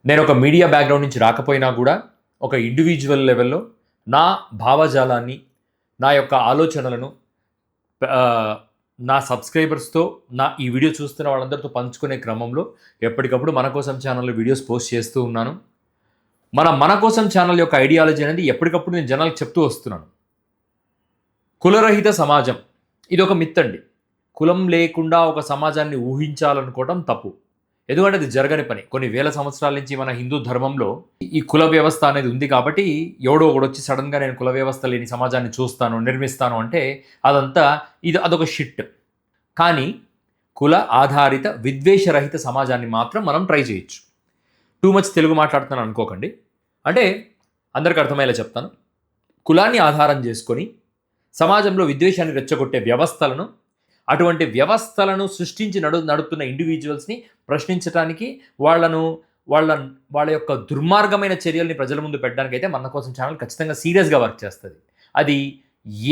నేను ఒక media background నుంచి రాకపోయినా కూడా ఒక ఇండివిజువల్ లెవెల్‌లో నా భావజాలాన్ని, నా యొక్క ఆలోచనలను ఆహ్, నా సబ్‌స్క్రైబర్స్‌తో ఈ వీడియో చూస్తున్న వాళ్ళందరితో పంచుకునే క్రమంలో ఎప్పటికప్పుడు మన కోసం ఛానెల్‌లో వీడియోస్ పోస్ట్ చేస్తూ ఉన్నాను. మన కోసం ఛానెల్ యొక్క ఐడియాలజీ అనేది ఎప్పటికప్పుడు నేను జనాలకు చెప్తూ వస్తున్నాను. కులరహిత సమాజం ఇదొక మిత్ అండి. కులం లేకుండా ఒక సమాజాన్ని ఊహించాలనుకోవడం తప్పు. ఎందుకంటే అది జరగని పని. కొన్ని వేల సంవత్సరాల నుంచి మన హిందూ ధర్మంలో ఈ కుల వ్యవస్థ అనేది ఉంది కాబట్టి ఎవడో ఒకడొచ్చి సడెన్‌గా నేను కుల వ్యవస్థ లేని సమాజాన్ని చూస్తాను, నిర్మిస్తాను అంటే అదొక షిట్. కానీ కుల ఆధారిత విద్వేషరహిత సమాజాన్ని మాత్రం మనం ట్రై చేయొచ్చు. టూ మచ్ తెలుగు మాట్లాడుతున్నాను అనుకోకండి. అంటే అందరికి అర్థమయ్యేలా చెప్తాను. కులాన్ని ఆధారం చేసుకొని సమాజంలో విద్వేషాన్ని రెచ్చగొట్టే వ్యవస్థలను, అటువంటి వ్యవస్థలను సృష్టించి నడుపుతున్న ఇండివిజువల్స్‌ని ప్రశ్నించటానికి, వాళ్ళ యొక్క దుర్మార్గమైన చర్యల్ని ప్రజల ముందు పెట్టడానికైతే మన కోసం ఛానల్ ఖచ్చితంగా సీరియస్‌గా వర్క్ చేస్తది. అది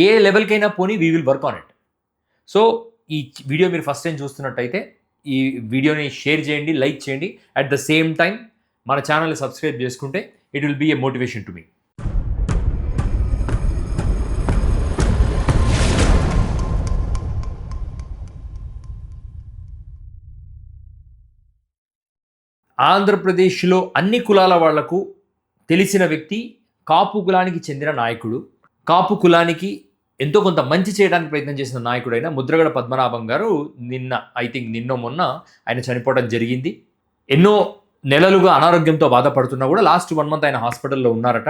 ఏ లెవెల్‌కైనా పోనీ we will work on it. So, ఈ వీడియో మీరు ఫస్ట్ టైం చూస్తున్నట్టయితే ఈ వీడియోని షేర్ చేయండి, లైక్ చేయండి. అట్ ద సేమ్ టైమ్ మన ఛానల్‌ని సబ్స్క్రైబ్ చేసుకుంటే it will be a motivation to me. ఆంధ్రప్రదేశ్‌లో అన్ని కులాల వాళ్లకు తెలిసిన వ్యక్తి కాపు కులానికి చెందిన నాయకుడు. కాపు కులానికి ఎంతో కొంత మంచి చేయడానికి ప్రయత్నం చేసిన నాయకుడైన ముద్రగడ పద్మనాభం గారు నిన్నో మొన్న ఆయన చనిపోవడం జరిగింది. ఎన్నో నెలలుగా అనారోగ్యంతో బాధపడుతున్నా కూడా లాస్ట్ 1 మంత్ ఆయన హాస్పిటల్‌లో ఉన్నారట.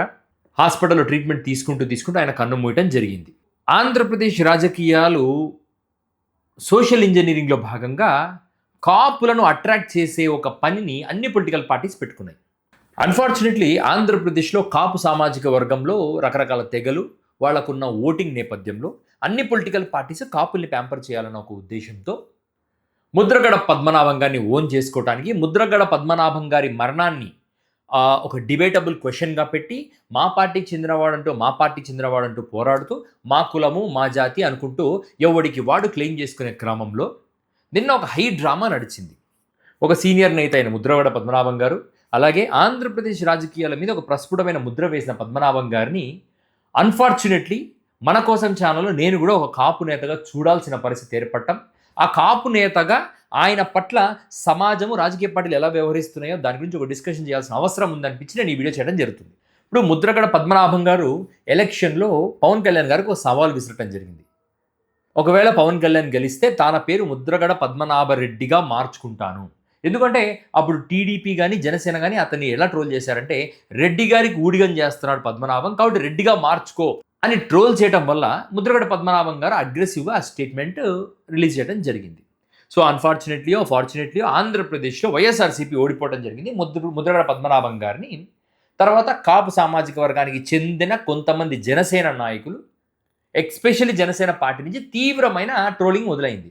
హాస్పిటల్‌లో ట్రీట్మెంట్ తీసుకుంటూ ఆయన కన్ను మూయటం జరిగింది. ఆంధ్రప్రదేశ్ రాజకీయాలు సోషల్ ఇంజినీరింగ్‌లో భాగంగా కాపులను అట్రాక్ట్ చేసే ఒక పనిని అన్ని పొలిటికల్ పార్టీస్ పెట్టుకున్నాయి. అన్ఫార్చునేట్లీ ఆంధ్రప్రదేశ్‌లో కాపు సామాజిక వర్గంలో రకరకాల తెగలు, వాళ్ళకున్న ఓటింగ్ నేపథ్యంలో అన్ని పొలిటికల్ పార్టీస్ కాపుల్ని ప్యాంపర్ చేయాలన్న ఒక ఉద్దేశంతో ముద్రగడ పద్మనాభం గారిని ఓన్ చేసుకోవటానికి, ముద్రగడ పద్మనాభం గారి మరణాన్ని ఒక డిబేటబుల్ క్వెషన్‌గా పెట్టి మా పార్టీకి చెందినవాడంటూ పోరాడుతూ మా కులము, మా జాతి అనుకుంటూ ఎవడికి వాడు క్లెయిమ్ చేసుకునే క్రమంలో నిన్న ఒక హై డ్రామా నడిచింది. ఒక సీనియర్ నేత అయిన ముద్రగడ పద్మనాభం గారు, అలాగే ఆంధ్రప్రదేశ్ రాజకీయాల మీద ఒక ప్రస్ఫుటమైన ముద్ర వేసిన పద్మనాభం గారిని అన్ఫార్చునేట్లీ మన కోసం ఛానల్లో నేను కూడా ఒక కాపు నేతగా చూడాల్సిన పరిస్థితి ఏర్పడటం, ఆ కాపు నేతగా ఆయన పట్ల సమాజము, రాజకీయ పార్టీలు ఎలా వ్యవహరిస్తున్నాయో దాని గురించి ఒక డిస్కషన్ చేయాల్సిన అవసరం ఉందనిపించి నేను ఈ వీడియో చేయడం జరుగుతుంది. ఇప్పుడు ముద్రగడ పద్మనాభం గారు ఎలక్షన్లో పవన్ కళ్యాణ్ గారికి ఒక సవాల్ విసరటం జరిగింది. ఒకవేళ పవన్ కళ్యాణ్ గెలిస్తే తన పేరు ముద్రగడ పద్మనాభరెడ్డిగా మార్చుకుంటాను. ఎందుకంటే అప్పుడు టీడీపీ కానీ, జనసేన కానీ అతన్ని ఎలా ట్రోల్ చేశారంటే, రెడ్డి గారికి ఊడిగం చేస్తున్నాడు పద్మనాభం, కాబట్టి రెడ్డిగా మార్చుకో అని ట్రోల్ చేయడం వల్ల ముద్రగడ పద్మనాభం గారు అగ్రెసివ్గా ఆ స్టేట్మెంట్ రిలీజ్ చేయడం జరిగింది. సో ఫార్చునేట్లీ ఆంధ్రప్రదేశ్లో వైఎస్ఆర్సీపీ ఓడిపోవడం జరిగింది. ముద్రగడ పద్మనాభం గారిని తర్వాత కాపు సామాజిక వర్గానికి చెందిన కొంతమంది జనసేన నాయకులు, ఎస్పెషల్లీ జనసేన పార్టీ నుంచి తీవ్రమైన ట్రోలింగ్ మొదలైంది.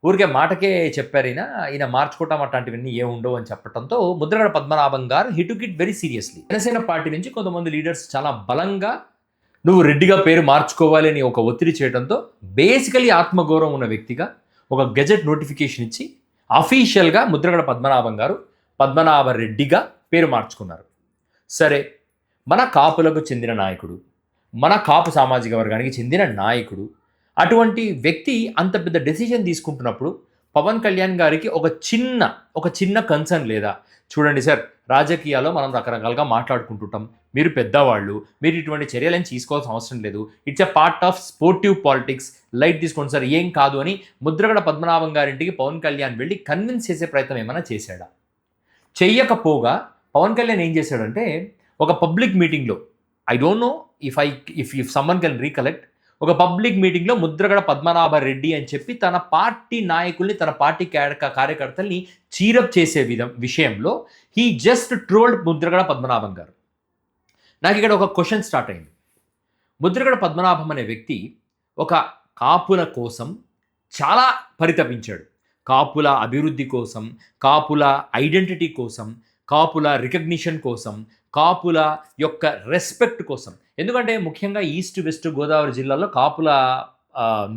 ఊరికే మాటకే చెప్పారు, ఈయన మార్చుకోవటం అట్లాంటివన్నీ ఏముండవు అని చెప్పడంతో Mudragada Padmanabham garu he took it very seriously. Janasena party నుంచి కొంతమంది లీడర్స్ చాలా బలంగా నువ్వు రెడ్డిగా పేరు మార్చుకోవాలి అని ఒక ఒత్తిడి చేయడంతో బేసికలీ ఆత్మగౌరవం ఉన్న వ్యక్తిగా ఒక గెజెట్ నోటిఫికేషన్ ఇచ్చి అఫీషియల్గా ముద్రగడ పద్మనాభం గారు పద్మనాభరెడ్డిగా పేరు మార్చుకున్నారు. సరే, మన కాపులకు చెందిన నాయకుడు, మన కాపు సామాజిక వర్గానికి చెందిన నాయకుడు, అటువంటి వ్యక్తి అంత పెద్ద డెసిషన్ తీసుకుంటున్నప్పుడు పవన్ కళ్యాణ్ గారికి ఒక చిన్న కన్సర్న్ లేదా? చూడండి సార్, రాజకీయాల్లో మనం రకరకాలుగా మాట్లాడుకుంటుంటాం. మీరు పెద్దవాళ్ళు, మీరు ఇటువంటి చర్యలను తీసుకోవాల్సిన అవసరం లేదు. It's a part of sportive politics, light తీసుకోండి సార్, ఏం కాదు అని ముద్రగడ పద్మనాభం గారింటికి పవన్ కళ్యాణ్ వెళ్ళి కన్విన్స్ చేసే ప్రయత్నం ఏమైనా చేశాడా? చెయ్యకపోగా పవన్ కళ్యాణ్ ఏం చేశాడంటే, ఒక పబ్లిక్ మీటింగ్లో, I don't know if someone can recollect, ఒక పబ్లిక్ మీటింగ్లో ముద్రగడ పద్మనాభరెడ్డి అని చెప్పి తన పార్టీ నాయకుల్ని, తన పార్టీ కార్యకర్తల్ని చీరప్ చేసే విషయంలో he just trolled Mudragada Padmanabham గారు. నాకు ఇక్కడ ఒక క్వశ్చన్ స్టార్ట్ అయింది. ముద్రగడ పద్మనాభం అనే వ్యక్తి ఒక కాపుల కోసం చాలా పరితపించాడు. కాపుల అభివృద్ధి కోసం, కాపుల ఐడెంటిటీ కోసం, కాపుల రికగ్నిషన్ కోసం, కాపుల యొక్క రెస్పెక్ట్ కోసం. ఎందుకంటే ముఖ్యంగా ఈస్ట్ వెస్ట్ గోదావరి జిల్లాలో కాపుల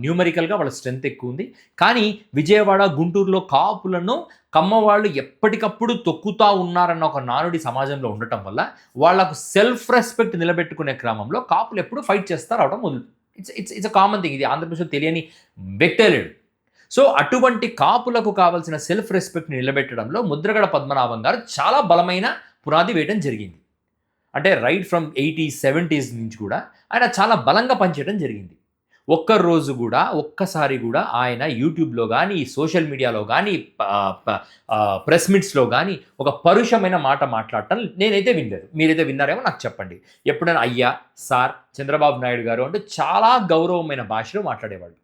న్యూమరికల్గా వాళ్ళ స్ట్రెంత్ ఎక్కువ ఉంది. కానీ విజయవాడ, గుంటూరులో కాపులను కమ్మవాళ్ళు ఎప్పటికప్పుడు తొక్కుతా ఉన్నారన్న ఒక నానుడి సమాజంలో ఉండటం వల్ల వాళ్ళకు సెల్ఫ్ రెస్పెక్ట్ నిలబెట్టుకునే క్రమంలో కాపులు ఎప్పుడు ఫైట్ చేస్తా రావడం ఇట్స్ అ కామన్ థింగ్. ఇది ఆంధ్రప్రదేశ్లో తెలియని వ్యక్తే లేడు. సో అటువంటి కాపులకు కావాల్సిన సెల్ఫ్ రెస్పెక్ట్ని నిలబెట్టడంలో ముద్రగడ పద్మనాభం గారు చాలా బలమైన పునాది వేయడం జరిగింది. అంటే రైట్ ఫ్రమ్ 80s, 70s నుంచి కూడా ఆయన చాలా బలంగా పనిచేయడం జరిగింది. ఒక్కరోజు కూడా ఒక్కసారి కూడా ఆయన యూట్యూబ్లో కానీ, సోషల్ మీడియాలో కానీ, ప్రెస్ మీట్స్లో కానీ ఒక పరుషమైన మాట మాట్లాడటం నేనైతే వినలేదు. మీరైతే విన్నారేమో నాకు చెప్పండి. ఎప్పుడైనా అయ్యా, సార్, చంద్రబాబు నాయుడు గారు అంటూ చాలా గౌరవమైన భాషలో మాట్లాడేవాళ్ళు.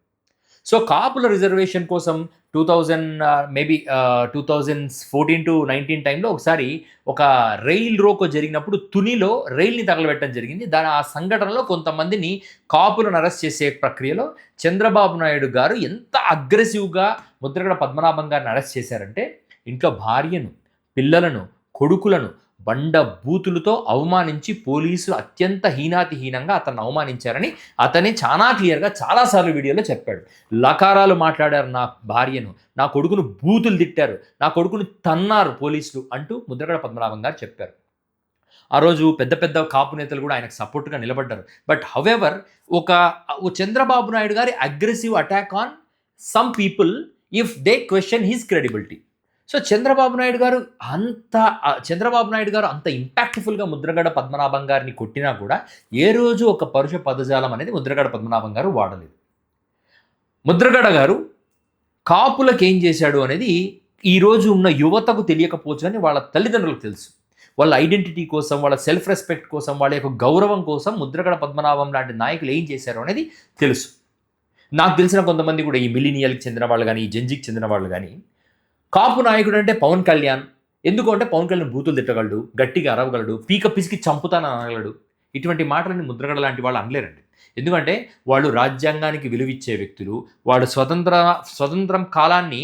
సో కాపుల రిజర్వేషన్ కోసం 2014-19 టైంలో ఒకసారి ఒక రైల్ రోకో జరిగినప్పుడు తునిలో రైల్ని తగలబెట్టడం జరిగింది. ఆ సంఘటనలో కొంతమందిని కాపులను అరెస్ట్ చేసే ప్రక్రియలో చంద్రబాబు నాయుడు గారు ఎంత అగ్రెసివ్గా ముద్రగడ పద్మనాభం గారిని అరెస్ట్ చేశారంటే ఇంట్లో భార్యను, పిల్లలను, కొడుకులను బండ బూతులతో అవమానించి పోలీసులు అత్యంత హీనాతిహీనంగా అతన్ని అవమానించారని అతనే చాలా క్లియర్గా చాలాసార్లు వీడియోలో చెప్పాడు. లకారాలు మాట్లాడారు నా భార్యను, నా కొడుకును బూతులు తిట్టారు, నా కొడుకును తన్నారు పోలీసులు అంటూ ముద్రగడ పద్మనాభం గారు చెప్పారు. ఆ రోజు పెద్ద పెద్ద కాపు నేతలు కూడా ఆయనకు సపోర్ట్గా నిలబడ్డారు. బట్ హవెవర్ ఒక చంద్రబాబు నాయుడు గారి aggressive attack on some people if they question his credibility. So Chandrababu Naidu గారు అంత ఇంపాక్ట్ఫుల్గా ముద్రగడ పద్మనాభం గారిని కొట్టినా కూడా ఏ రోజు ఒక పరుష పదజాలం అనేది ముద్రగడ పద్మనాభం గారు వాడలేదు. ముద్రగడ గారు కాపులకు ఏం చేశాడు అనేది ఈరోజు ఉన్న యువతకు తెలియకపోవచ్చు అని వాళ్ళ తల్లిదండ్రులకు తెలుసు. వాళ్ళ ఐడెంటిటీ కోసం, వాళ్ళ సెల్ఫ్ రెస్పెక్ట్ కోసం, వాళ్ళ యొక్క గౌరవం కోసం ముద్రగడ పద్మనాభం లాంటి నాయకులు ఏం చేశారు అనేది తెలుసు. నాకు తెలిసిన కొంతమంది కూడా ఈ మిలీనియల్కి చెందిన వాళ్ళు కానీ, ఈ జెన్జీకి చెందిన వాళ్ళు కానీ కాపు నాయకుడు అంటే పవన్ కళ్యాణ్. ఎందుకు అంటే పవన్ కళ్యాణ్ బూతులు తిట్టగలడు, గట్టిగా అరవగలడు, పీక పిసికి చంపుతానని అనగలడు. ఇటువంటి మాటలని ముద్రగడ లాంటి వాళ్ళు అనలేరండి. ఎందుకంటే వాళ్ళు రాజ్యాంగానికి విలువిచ్చే వ్యక్తులు. వాళ్ళు స్వతంత్రం కాలాన్ని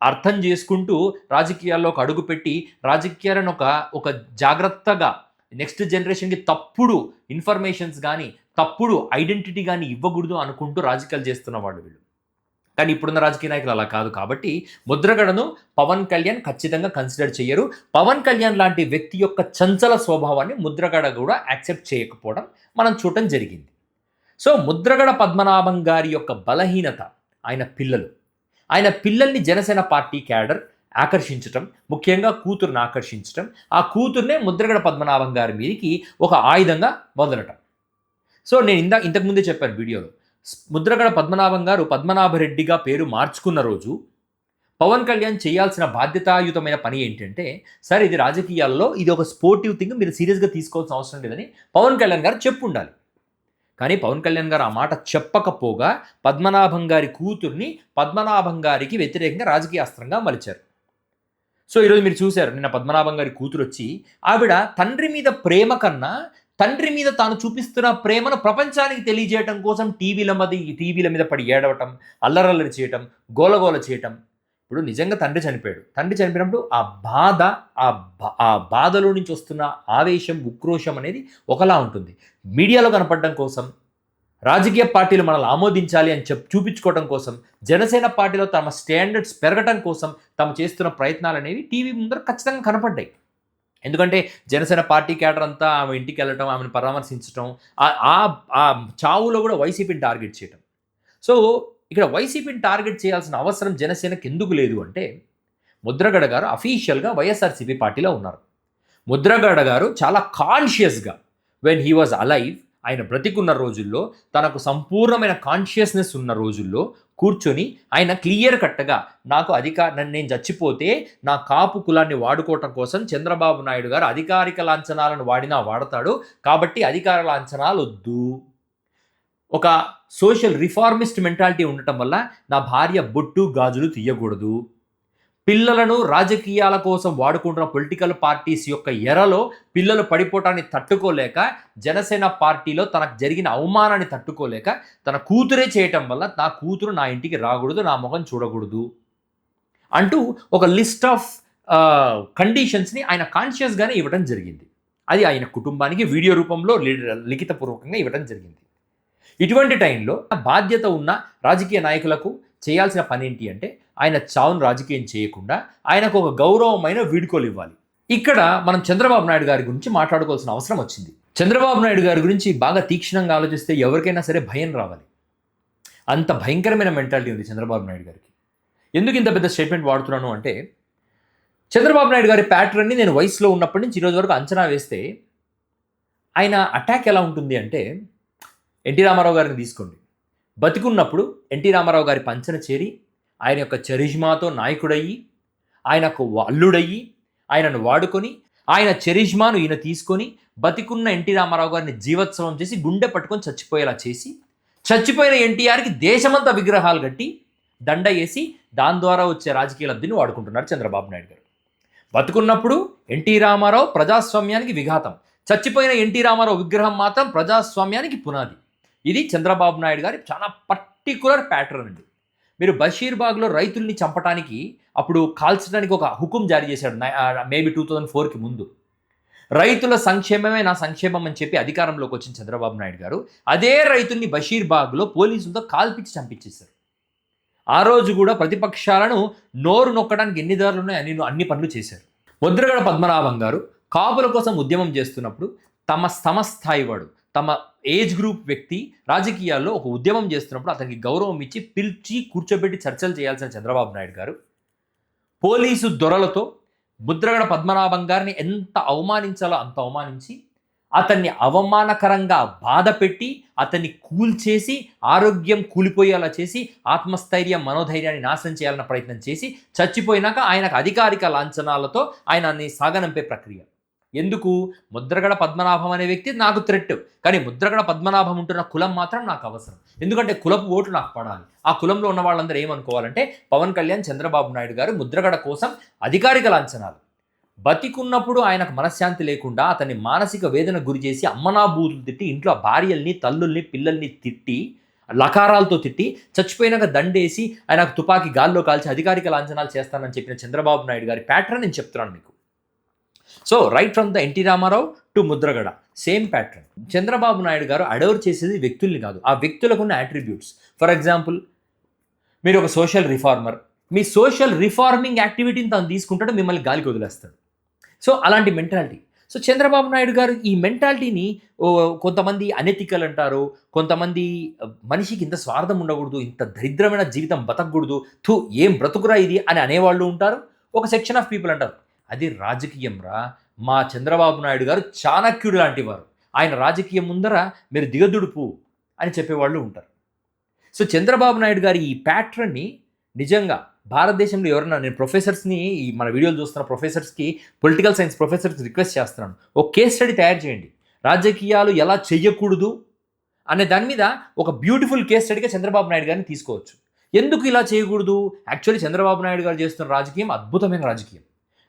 అర్థం చేసుకుంటూ రాజకీయాల్లోకి అడుగుపెట్టి రాజకీయాలను ఒక జాగ్రత్తగా నెక్స్ట్ జనరేషన్కి తప్పుడు ఇన్ఫర్మేషన్స్ కానీ, తప్పుడు ఐడెంటిటీ కానీ ఇవ్వకూడదు అనుకుంటూ రాజకీయాలు చేస్తున్న వాళ్ళు వీళ్ళు. కానీ ఇప్పుడున్న రాజకీయ నాయకులు అలా కాదు. కాబట్టి ముద్రగడను పవన్ కళ్యాణ్ ఖచ్చితంగా కన్సిడర్ చేయరు. పవన్ కళ్యాణ్ లాంటి వ్యక్తి యొక్క చంచల స్వభావాన్ని ముద్రగడ కూడా యాక్సెప్ట్ చేయకపోవడం మనం చూడటం జరిగింది. సో ముద్రగడ పద్మనాభం గారి యొక్క బలహీనత ఆయన పిల్లలు. ఆయన పిల్లల్ని జనసేన పార్టీ క్యాడర్ ఆకర్షించటం, ముఖ్యంగా కూతురుని ఆకర్షించటం, ఆ కూతుర్నే ముద్రగడ పద్మనాభం గారి మీదకి ఒక ఆయుధంగా వదలటం. సో నేను ఇంతకుముందే చెప్పాను వీడియోలో, ముద్రగడ పద్మనాభం గారు పద్మనాభరెడ్డిగా పేరు మార్చుకున్న రోజు పవన్ కళ్యాణ్ చేయాల్సిన బాధ్యతాయుతమైన పని ఏంటంటే, సరే ఇది రాజకీయాల్లో ఇది ఒక స్పోర్టివ్ థింగ్, మీరు సీరియస్గా తీసుకోవాల్సిన అవసరం లేదని పవన్ కళ్యాణ్ గారు చెప్పు ఉండాలి. కానీ పవన్ కళ్యాణ్ గారు ఆ మాట చెప్పకపోగా పద్మనాభం గారి కూతుర్ని పద్మనాభం గారికి వ్యతిరేకంగా రాజకీయ అస్త్రంగా మలిచారు. సో ఈరోజు మీరు చూశారు, నిన్న పద్మనాభం గారి కూతురు వచ్చి ఆవిడ తండ్రి మీద ప్రేమ కన్నా తండ్రి మీద తాను చూపిస్తున్న ప్రేమను ప్రపంచానికి తెలియజేయటం కోసం టీవీల మీద పడి ఏడవటం, అల్లరల్లరి చేయటం, గోలగోల చేయటం. ఇప్పుడు నిజంగా తండ్రి చనిపోయినప్పుడు ఆ బాధలో నుంచి వస్తున్న ఆవేశం, ఉక్రోషం అనేది ఒకలా ఉంటుంది. మీడియాలో కనపడడం కోసం, రాజకీయ పార్టీలు మనల్ని ఆమోదించాలి అని చూపించుకోవడం కోసం, జనసేన పార్టీలో తమ స్టాండర్డ్స్ పెరగటం కోసం తాము చేస్తున్న ప్రయత్నాలు అనేవి టీవీ ముందర ఖచ్చితంగా కనపడ్డాయి. ఎందుకంటే జనసేన పార్టీ క్యాడర్ అంతా ఆమె ఇంటికి వెళ్ళటం, ఆమెను పరామర్శించడం, ఆ చావులో కూడా వైసీపీని టార్గెట్ చేయటం. సో ఇక్కడ వైసీపీని టార్గెట్ చేయాల్సిన అవసరం జనసేనకి ఎందుకు లేదు అంటే, ముద్రగడ గారు అఫీషియల్గా వైఎస్ఆర్సీపీ పార్టీలో ఉన్నారు. ముద్రగడ గారు చాలా కాన్షియస్గా వెన్ హీ వాజ్ అలైవ్, ఆయన బ్రతికున్న రోజుల్లో, తనకు సంపూర్ణమైన కాన్షియస్నెస్ ఉన్న రోజుల్లో కూర్చొని ఆయన క్లియర్ కట్గా నేను చచ్చిపోతే నా కాపు కులాన్ని వాడుకోవటం కోసం చంద్రబాబు నాయుడు గారు అధికారిక లాంఛనాలను వాడతాడు, కాబట్టి అధికార లాంఛనాలు వద్దు. ఒక సోషల్ రిఫార్మిస్ట్ మెంటాలిటీ ఉండటం వల్ల నా భార్య బొట్టు గాజులు తీయకూడదు. పిల్లలను రాజకీయాల కోసం వాడుకుంటున్న పొలిటికల్ పార్టీస్ యొక్క ఎరలో పిల్లలు పడిపోవటాన్ని తట్టుకోలేక, జనసేన పార్టీలో తనకు జరిగిన అవమానాన్ని తట్టుకోలేక తన కూతురే చేయటం వల్ల నా కూతురు నా ఇంటికి రాకూడదు, నా ముఖం చూడకూడదు అంటూ ఒక లిస్ట్ ఆఫ్ కండిషన్స్ని ఆయన కాన్షియస్గానే ఇవ్వడం జరిగింది. అది ఆయన కుటుంబానికి వీడియో రూపంలో లిఖితపూర్వకంగా ఇవ్వడం జరిగింది. ఇటువంటి టైంలో బాధ్యత ఉన్న రాజకీయ నాయకులకు చేయాల్సిన పని ఏంటి అంటే ఆయన చావును రాజకీయం చేయకుండా ఆయనకు ఒక గౌరవమైన వీడ్కోలు ఇవ్వాలి. ఇక్కడ మనం చంద్రబాబు నాయుడు గారి గురించి మాట్లాడుకోవాల్సిన అవసరం వచ్చింది. చంద్రబాబు నాయుడు గారి గురించి బాగా తీక్షణంగా ఆలోచిస్తే ఎవరికైనా సరే భయం రావాలి. అంత భయంకరమైన మెంటాలిటీ ఉంది చంద్రబాబు నాయుడు గారికి. ఎందుకు ఇంత పెద్ద స్టేట్మెంట్ వాడుతున్నాను అంటే, చంద్రబాబు నాయుడు గారి ప్యాటర్న్ని నేను వయసులో ఉన్నప్పటి నుంచి ఈరోజు వరకు అంచనా వేస్తే ఆయన అటాక్ ఎలా ఉంటుంది అంటే, ఎన్టీ రామారావు గారిని తీసుకోండి. బతికున్నప్పుడు ఎన్టీ రామారావు గారి పంచన చేరి ఆయన యొక్క చరిష్మాతో నాయకుడయ్యి, ఆయనకు అల్లుడయ్యి, ఆయనను వాడుకొని, ఆయన చరిష్మాను ఈయన తీసుకొని బతికున్న ఎన్టీ రామారావు గారిని జీవోత్సవం చేసి గుండె పట్టుకొని చచ్చిపోయేలా చేసి, చచ్చిపోయిన ఎన్టీఆర్కి దేశమంతా విగ్రహాలు కట్టి దండ వేసి దాని ద్వారా వచ్చే రాజకీయ లబ్ధిని వాడుకుంటున్నారు చంద్రబాబు నాయుడు గారు. బతుకున్నప్పుడు ఎన్టీ రామారావు ప్రజాస్వామ్యానికి విఘాతం, చచ్చిపోయిన ఎన్టీ రామారావు విగ్రహం మాత్రం ప్రజాస్వామ్యానికి పునాది. ఇది చంద్రబాబు నాయుడు గారి చాలా పర్టికులర్ ప్యాటర్న్ అండి. మీరు బషీర్బాగ్లో రైతుల్ని చంపడానికి అప్పుడు కాల్చడానికి ఒక హుకుం జారీ చేశాడు, మేబీ 2004కి ముందు. రైతుల సంక్షేమమే నా సంక్షేమం అని చెప్పి అధికారంలోకి వచ్చిన చంద్రబాబు నాయుడు గారు అదే రైతుల్ని బషీర్బాగ్లో పోలీసులతో కాల్పించి చంపించేశారు. ఆ రోజు కూడా ప్రతిపక్షాలను నోరు నొక్కడానికి ఎన్ని దారులు ఉన్నాయో అన్ని పనులు చేశారు. ముద్రగడ పద్మనాభం గారు కాపుల కోసం ఉద్యమం చేస్తున్నప్పుడు తమ సమస్థాయి వాడు, తమ ఏజ్ గ్రూప్ వ్యక్తి రాజకీయాల్లో ఒక ఉద్యమం చేస్తున్నప్పుడు అతనికి గౌరవం ఇచ్చి పిలిచి కూర్చోబెట్టి చర్చలు చేయాల్సిన చంద్రబాబు నాయుడు గారు పోలీసు దొరలతో ముద్రగడ పద్మనాభం గారిని ఎంత అవమానించాలో అంత అవమానించి, అతన్ని అవమానకరంగా బాధ పెట్టి, అతన్ని కూల్చేసి, ఆరోగ్యం కూలిపోయేలా చేసి, ఆత్మస్థైర్యం మనోధైర్యాన్ని నాశనం చేయాలన్న ప్రయత్నం చేసి, చచ్చిపోయినాక ఆయనకు అధికారిక లాంఛనాలతో ఆయనని సాగనంపే ప్రక్రియ. ఎందుకు? ముద్రగడ పద్మనాభం అనే వ్యక్తి నాకు థ్రెట్, కానీ ముద్రగడ పద్మనాభం ఉంటున్న కులం మాత్రం నాకు అవసరం. ఎందుకంటే కులపు ఓట్లు నాకు పడాలి. ఆ కులంలో ఉన్న వాళ్ళందరూ ఏమనుకోవాలంటే పవన్ కళ్యాణ్, చంద్రబాబు నాయుడు గారు ముద్రగడ కోసం అధికారిక లాంఛనాలు. బతికున్నప్పుడు ఆయనకు మనశ్శాంతి లేకుండా అతన్ని మానసిక వేదన గురి చేసి అమ్మనా బూతులు తిట్టి, ఇంట్లో భార్యల్ని, తల్లుల్ని, పిల్లల్ని తిట్టి, లకారాలతో తిట్టి, చచ్చిపోయినాక దండేసి ఆయనకు తుపాకీ గాల్లో కాల్చి అధికారిక లాంఛనాలు చేస్తానని చెప్పిన చంద్రబాబు నాయుడు గారి ప్యాటర్న్ నేను చెప్తున్నాను మీకు. So right from the NT Rama Rao to Mudragada same pattern. Chandrababu Naidu garu అడవర్ చేసేది వ్యక్తుల్ని కాదు, ఆ వ్యక్తులకు ఉన్న అట్రిబ్యూట్స్. ఫర్ ఎగ్జాంపుల్, మీరు ఒక సోషల్ రిఫార్మర్, మీ సోషల్ రిఫార్మింగ్ యాక్టివిటీని తను తీసుకుంటాడు, మిమ్మల్ని గాలికి వదిలేస్తాడు. సో అలాంటి మెంటాలిటీ. సో చంద్రబాబు నాయుడు గారు ఈ మెంటాలిటీని కొంతమంది అనెథికల్ అంటారు, కొంతమంది మనిషికి ఇంత స్వార్థం ఉండకూడదు, ఇంత దరిద్రమైన జీవితం బతకూడదు, ఏం బ్రతుకురా ఇది అని అనేవాళ్ళు ఉంటారు. ఒక సెక్షన్ ఆఫ్ పీపుల్ అంటారు అది రాజకీయం రా, మా చంద్రబాబు నాయుడు గారు చాణక్యుడు లాంటి వారు, ఆయన రాజకీయం ముందర మీరు దిగదుడుపు అని చెప్పేవాళ్ళు ఉంటారు. సో చంద్రబాబు నాయుడు గారి ఈ ప్యాటర్న్ని నిజంగా భారతదేశంలో ఎవరన్నా, నేను ప్రొఫెసర్స్ని, మన వీడియోలు చూస్తున్న ప్రొఫెసర్స్కి, పొలిటికల్ సైన్స్ ప్రొఫెసర్స్కి రిక్వెస్ట్ చేస్తున్నాను, ఒక కేస్ స్టడీ తయారు చేయండి. రాజకీయాలు ఎలా చెయ్యకూడదు అనే దాని మీద ఒక బ్యూటిఫుల్ కేస్ స్టడీగా చంద్రబాబు నాయుడు గారిని తీసుకోవచ్చు. ఎందుకు ఇలా చేయకూడదు? యాక్చువల్లీ చంద్రబాబు నాయుడు గారు చేస్తున్న రాజకీయం అద్భుతమైన రాజకీయం.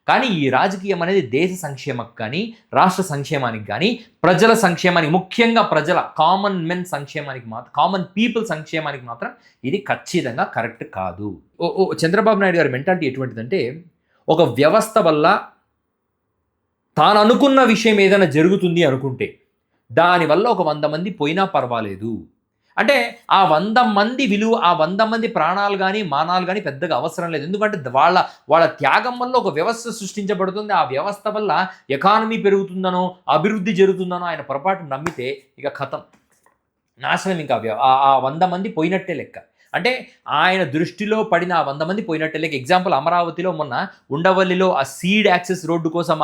కానీ ఈ రాజకీయం అనేది దేశ సంక్షేమకు కానీ, రాష్ట్ర సంక్షేమానికి కానీ, ప్రజల సంక్షేమానికి, ముఖ్యంగా ప్రజల కామన్ మెన్ సంక్షేమానికి మాత్రం, కామన్ పీపుల్ సంక్షేమానికి మాత్రం ఇది ఖచ్చితంగా కరెక్ట్ కాదు. చంద్రబాబు నాయుడు గారి మెంటాలిటీ ఎటువంటిదంటే, ఒక వ్యవస్థ వల్ల తాను అనుకున్న విషయం ఏదైనా జరుగుతుంది అనుకుంటే దానివల్ల ఒక 100 మంది పోయినా పర్వాలేదు. అంటే ఆ 100 మంది విలువ, ఆ 100 మంది ప్రాణాలు కానీ, మానాలు కానీ పెద్దగా అవసరం లేదు. ఎందుకంటే వాళ్ళ త్యాగం వల్ల ఒక వ్యవస్థ సృష్టించబడుతుంది. ఆ వ్యవస్థ వల్ల ఎకానమీ పెరుగుతుందనో, అభివృద్ధి జరుగుతుందనో ఆయన పొరపాటు నమ్మితే ఇక ఖతం, నాశనం. ఇంకా ఆ 100 మంది పోయినట్టే లెక్క. అంటే ఆయన దృష్టిలో పడిన ఆ 100 మంది పోయినట్టే లెక్క. ఎగ్జాంపుల్, అమరావతిలో మొన్న ఉండవల్లిలో ఆ సీడ్ యాక్సెస్ రోడ్డు కోసం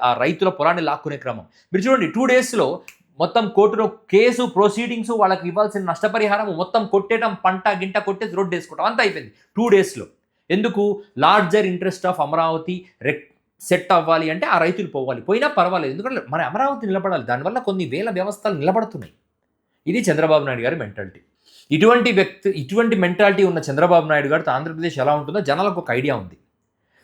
ఆ రైతుల పొలాన్ని లాక్కునే క్రమం మీరు చూడండి. 2 డేస్లో మొత్తం కోర్టులో కేసు ప్రొసీడింగ్స్, వాళ్ళకి ఇవ్వాల్సిన నష్టపరిహారం మొత్తం కొట్టేయడం, పంట గింట కొట్టేసి రోడ్డు వేసుకోవడం అంతా అయిపోయింది 2 డేస్లో. ఎందుకు? Larger interest of Amaravati set అవ్వాలి అంటే ఆ రైతులు పోవాలి, పోయినా పర్వాలేదు, ఎందుకంటే మన అమరావతి నిలబడాలి. దానివల్ల కొన్ని వేల వ్యవస్థలు నిలబడుతున్నాయి. ఇది చంద్రబాబు నాయుడు గారి మెంటాలిటీ. ఇటువంటి మెంటాలిటీ ఉన్న చంద్రబాబు నాయుడు గారితో ఆంధ్రప్రదేశ్ ఎలా ఉంటుందో జనాలకు ఒక ఐడియా ఉంది.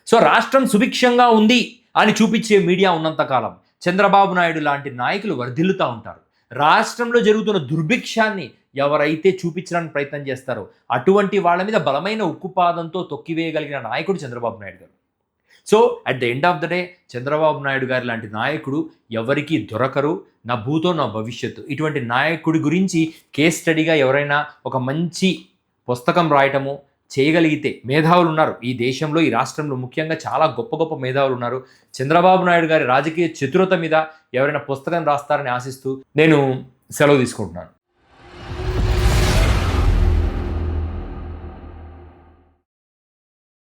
సో రాష్ట్రం సుభిక్షంగా ఉంది అని చూపించే మీడియా ఉన్నంతకాలం చంద్రబాబు నాయుడు లాంటి నాయకులు వర్ధిల్లుతూ ఉంటారు. రాష్ట్రంలో జరుగుతున్న దుర్భిక్షాన్ని ఎవరైతే చూపించడానికి ప్రయత్నం చేస్తారో అటువంటి వాళ్ళ మీద బలమైన ఉక్కుపాదంతో తొక్కివేయగలిగిన నాయకుడు చంద్రబాబు నాయుడు గారు. So at the end of the day Chandrababu Naidu గారి లాంటి నాయకుడు ఎవరికీ దొరకరు, నా భూతో నా భవిష్యత్తు. ఇటువంటి నాయకుడి గురించి కేస్ స్టడీగా ఎవరైనా ఒక మంచి పుస్తకం రాయటము చేయగలిగితే, మేధావులు ఉన్నారు ఈ దేశంలో, ఈ రాష్ట్రంలో ముఖ్యంగా చాలా గొప్ప గొప్ప మేధావులు ఉన్నారు. చంద్రబాబు నాయుడు గారి రాజకీయ చతురత మీద ఎవరైనా పుస్తకం రాస్తారని ఆశిస్తూ నేను సెలవు తీసుకుంటున్నాను.